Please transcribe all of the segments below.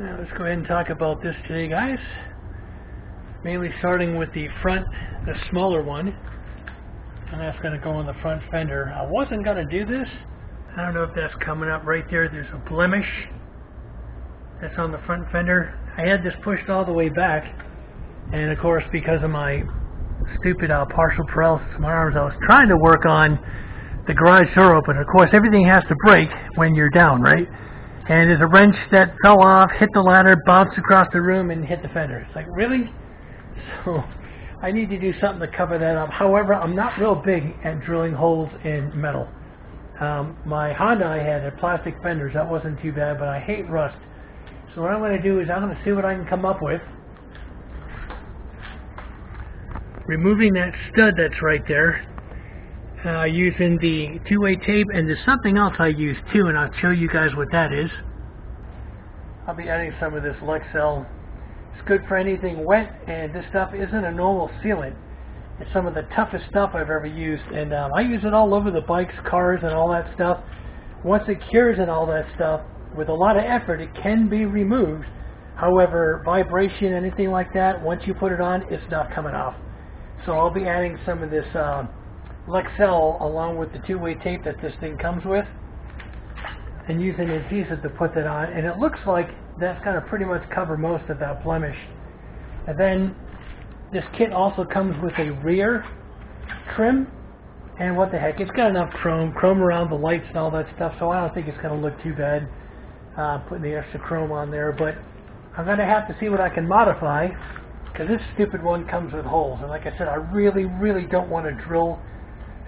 Now let's go ahead and talk about this today, guys. Mainly starting with the front, the smaller one, and that's going to go on the front fender. I wasn't going to do this. I don't know if that's coming up right there. There's a blemish that's on the front fender. I had this pushed all the way back, and of course because of my stupid partial paralysis of my arms, I was trying to work on the garage door opener. Of course everything has to break when you're down, right? And there's a wrench that fell off, hit the ladder, bounced across the room, and hit the fender. It's like, really? So I need to do something to cover that up. However, I'm not real big at drilling holes in metal. My Honda, I had plastic fenders. That wasn't too bad, but I hate rust. So what I'm going to do is I'm going to see what I can come up with. Removing that stud that's right there. Using the two-way tape, and there's something else I use too, and I'll show you guys what that is. I'll be adding some of this Lexel. It's good for anything wet, and this stuff isn't a normal sealant. It's some of the toughest stuff I've ever used, and I use it all over the bikes, cars, and all that stuff. Once it cures and all that stuff, with a lot of effort, it can be removed. However, vibration, anything like that, once you put it on, it's not coming off. So I'll be adding some of this Lexel along with the two-way tape that this thing comes with, and using adhesive to put that on, and it looks like that's going to pretty much cover most of that blemish. And then this kit also comes with a rear trim, and what the heck, it's got enough chrome around the lights and all that stuff, so I don't think it's going to look too bad putting the extra chrome on there. But I'm going to have to see what I can modify, because this stupid one comes with holes, and like I said, I really don't want to drill.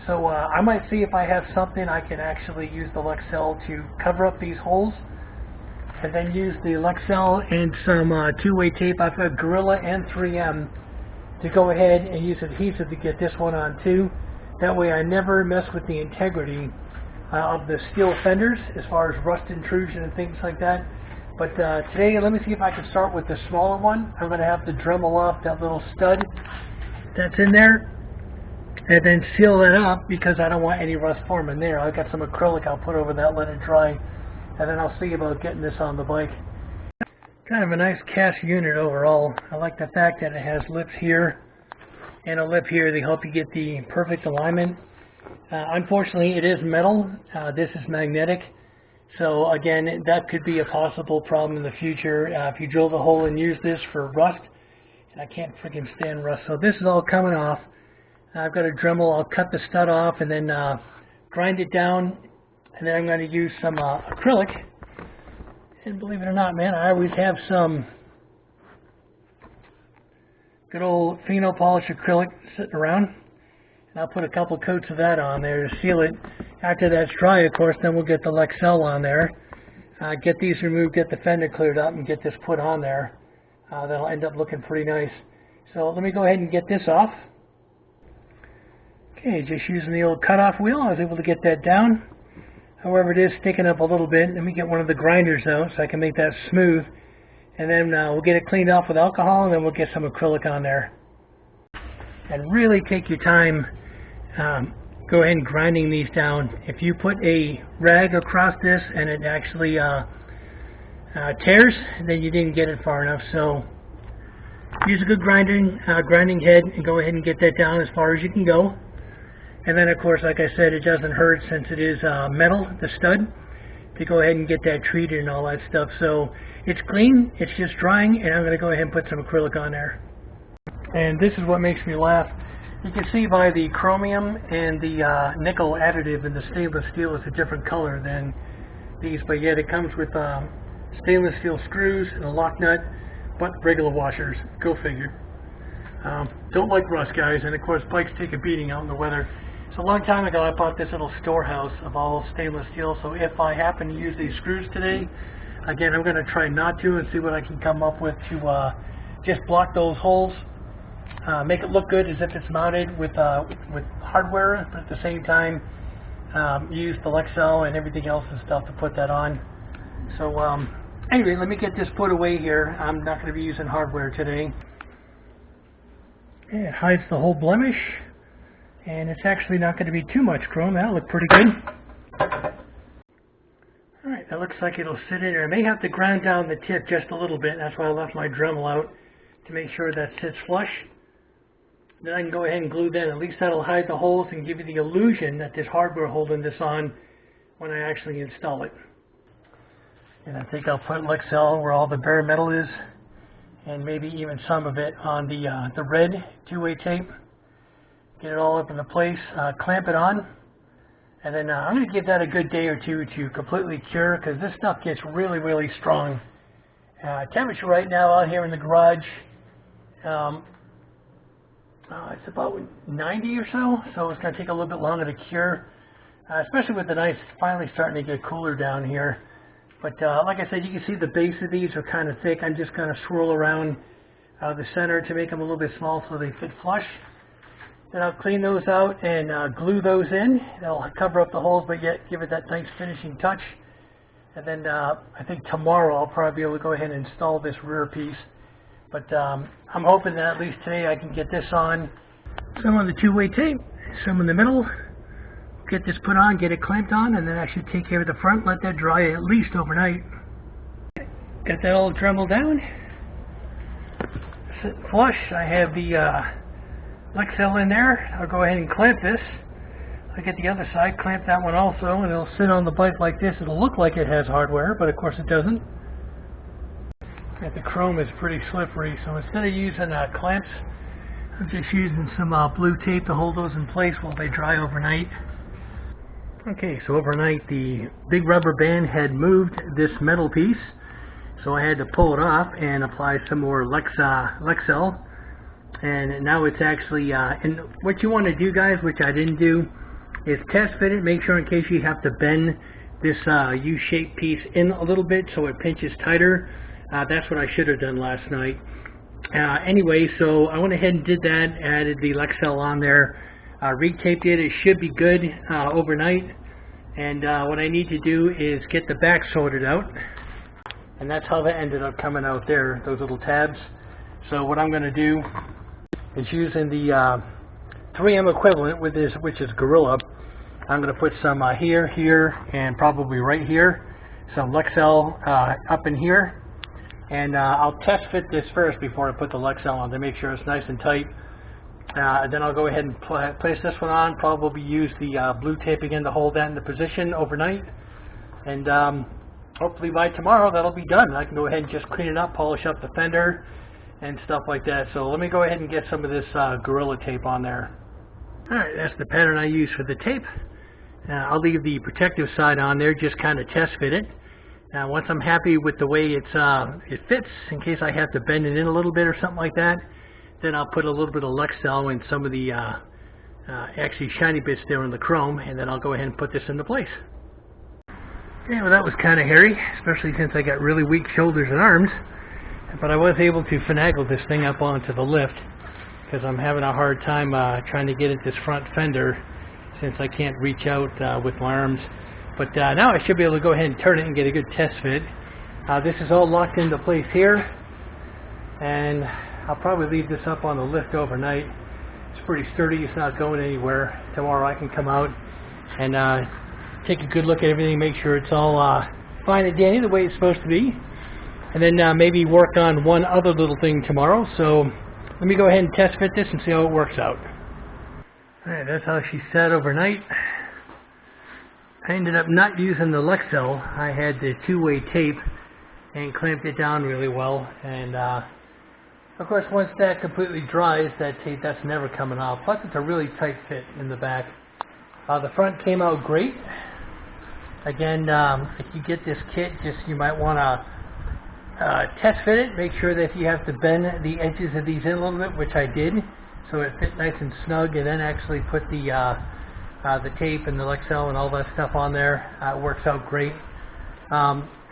So I might see if I have something I can actually use the Lexel to cover up these holes, and then use the Lexel and some two-way tape. I've got Gorilla and 3M to go ahead and use adhesive to get this one on too. That way I never mess with the integrity of the steel fenders as far as rust intrusion and things like that. But today, let me see if I can start with the smaller one. I'm going to have to Dremel off that little stud that's in there, and then seal that up, because I don't want any rust forming there. I've got some acrylic I'll put over that, let it dry, and then I'll see about getting this on the bike. Kind of a nice cast unit overall. I like the fact that it has lips here and a lip here. They help you get the perfect alignment. Unfortunately, it is metal. This is magnetic. So again, that could be a possible problem in the future if you drill the hole and use this for rust. And I can't freaking stand rust. So this is all coming off. I've got a Dremel. I'll cut the stud off and then grind it down, and then I'm going to use some acrylic. And believe it or not, man, I always have some good old pheno polish acrylic sitting around, and I'll put a couple coats of that on there to seal it. After that's dry, of course, then we'll get the Lexel on there, get these removed, get the fender cleared up, and get this put on there. That'll end up looking pretty nice. So let me go ahead and get this off. Okay, just using the old cutoff wheel, I was able to get that down. However, it is sticking up a little bit. Let me get one of the grinders out so I can make that smooth. And then we'll get it cleaned off with alcohol, and then we'll get some acrylic on there. And really take your time. Go ahead and grinding these down. If you put a rag across this and it actually tears, then you didn't get it far enough. So use a good grinding head and go ahead and get that down as far as you can go. And then, of course, like I said, it doesn't hurt since it is metal, the stud, to go ahead and get that treated and all that stuff. So it's clean, it's just drying, and I'm going to go ahead and put some acrylic on there. And this is what makes me laugh. You can see by the chromium and the nickel additive in the stainless steel is a different color than these, but yet it comes with stainless steel screws and a lock nut, but regular washers. Go figure. Don't like rust, guys, and of course bikes take a beating out in the weather. So a long time ago I bought this little storehouse of all stainless steel, so if I happen to use these screws today, again, I'm going to try not to and see what I can come up with to just block those holes. Make it look good as if it's mounted with hardware, but at the same time use the Lexel and everything else and stuff to put that on. So anyway, let me get this put away here. I'm not going to be using hardware today. It hides the whole blemish, and it's actually not going to be too much chrome. That'll look pretty good. Alright, that looks looks like it'll sit in there. I may have to ground down the tip just a little bit. That's why I left my Dremel out, to make sure that sits flush. Then I can go ahead and glue that. At least that'll hide the holes and give you the illusion that there's hardware holding this on when I actually install it. And I think I'll put Lexel where all the bare metal is, and maybe even some of it on the red two-way tape. Get it all up into place, clamp it on, and then I'm going to give that a good day or two to completely cure, because this stuff gets really, really strong. Temperature right now out here in the garage, it's about 90 or so it's going to take a little bit longer to cure, especially with the nights finally starting to get cooler down here. But like I said, you can see the base of these are kind of thick. I'm just going to swirl around the center to make them a little bit small so they fit flush. Then I'll clean those out and glue those in. That'll cover up the holes, but yet give it that nice finishing touch. And then I think tomorrow I'll probably be able to go ahead and install this rear piece. But I'm hoping that at least today I can get this on. Some on the two-way tape, some in the middle. Get this put on, get it clamped on, and then I should take care of the front, let that dry at least overnight. Got that all Dremel down. Sit flush. I have the Lexel in there. I'll go ahead and clamp this. I'll get the other side, clamp that one also, and it'll sit on the bike like this. It'll look like it has hardware, but of course it doesn't. And the chrome is pretty slippery, so instead of using clamps, I'm just using some blue tape to hold those in place while they dry overnight. Okay, so overnight the big rubber band had moved this metal piece, so I had to pull it off and apply some more Lexel. And now it's actually, and what you want to do, guys, which I didn't do, is test fit it. Make sure in case you have to bend this U-shaped piece in a little bit so it pinches tighter. That's what I should have done last night. Anyway, so I went ahead and did that, added the Lexel on there, retaped it. It should be good overnight. And what I need to do is get the back sorted out. And that's how that ended up coming out there, those little tabs. So what I'm going to do is using the 3M equivalent with this, which is Gorilla. I'm going to put some here, here, and probably right here. Some Lexel up in here. And I'll test fit this first before I put the Lexel on to make sure it's nice and tight. Then I'll go ahead and place this one on, probably use the blue tape again to hold that into position overnight. And hopefully by tomorrow that'll be done. I can go ahead and just clean it up, polish up the fender and stuff like that. So let me go ahead and get some of this Gorilla tape on there. Alright, that's the pattern I use for the tape. I'll leave the protective side on there, just kind of test fit it. Now once I'm happy with the way it fits, in case I have to bend it in a little bit or something like that, then I'll put a little bit of Lexel in some of the actually shiny bits there in the chrome, and then I'll go ahead and put this into place. Okay, well that was kind of hairy, especially since I got really weak shoulders and arms. But I was able to finagle this thing up onto the lift, because I'm having a hard time trying to get at this front fender since I can't reach out with my arms. But now I should be able to go ahead and turn it and get a good test fit. This is all locked into place here, and I'll probably leave this up on the lift overnight. It's pretty sturdy, it's not going anywhere. Tomorrow I can come out and take a good look at everything, make sure it's all fine and dandy the way it's supposed to be. And then maybe work on one other little thing tomorrow. So let me go ahead and test fit this and see how it works out. Alright, that's how she sat overnight. I ended up not using the Lexel. I had the two-way tape and clamped it down really well. And of course, once that completely dries, that tape, that's never coming off. Plus, it's a really tight fit in the back. The front came out great. Again, if you get this kit, you might want to test fit it. Make sure that if you have to bend the edges of these in a little bit, which I did, so it fit nice and snug, and then actually put the tape and the Lexel and all that stuff on there. It works out great.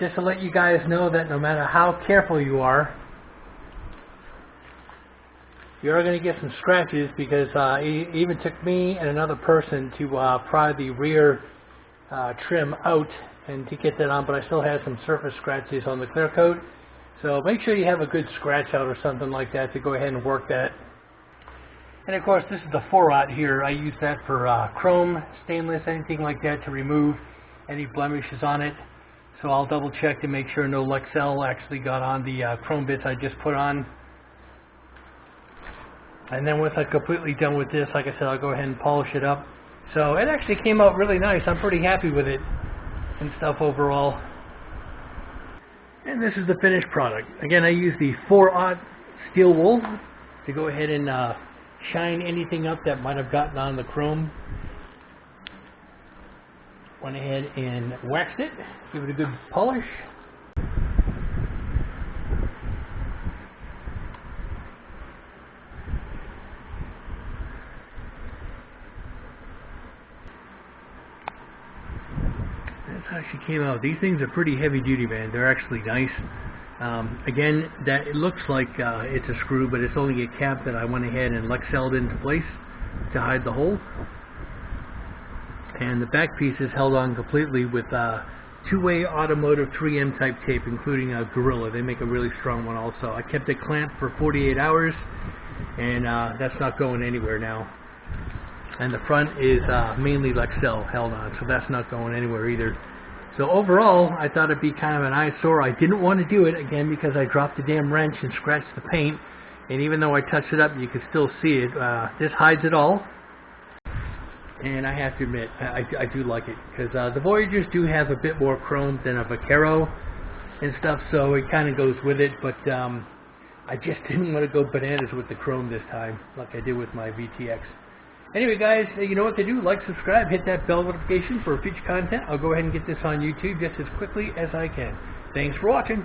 Just to let you guys know that no matter how careful you are going to get some scratches, because it even took me and another person to pry the rear trim out and to get that on, but I still had some surface scratches on the clear coat. So make sure you have a good scratch out or something like that to go ahead and work that. And of course, this is the 4-aught here. I use that for chrome, stainless, anything like that, to remove any blemishes on it. So I'll double check to make sure no Lexel actually got on the chrome bits I just put on. And then once I'm completely done with this, like I said, I'll go ahead and polish it up. So it actually came out really nice. I'm pretty happy with it and stuff overall. And this is the finished product. Again, I use the 4/0 steel wool to go ahead and shine anything up that might have gotten on the chrome. Went ahead and waxed it, give it a good polish. That's how she came out. These things are pretty heavy duty, man. They're actually nice. Again, that it looks like it's a screw, but it's only a cap that I went ahead and Lexelled into place to hide the hole. And the back piece is held on completely with two-way automotive 3M type tape, including a Gorilla. They make a really strong one also. I kept it clamped for 48 hours, and that's not going anywhere now. And the front is mainly Lexell held on, so that's not going anywhere either. So overall, I thought it'd be kind of an eyesore. I didn't want to do it, again, because I dropped the damn wrench and scratched the paint. And even though I touched it up, you can still see it. This hides it all. And I have to admit, I do like it, because the Voyagers do have a bit more chrome than a Vaquero and stuff, so it kind of goes with it, but I just didn't want to go bananas with the chrome this time, like I did with my VTX. Anyway, guys, you know what to do. Like, subscribe, hit that bell notification for future content. I'll go ahead and get this on YouTube just as quickly as I can. Thanks for watching.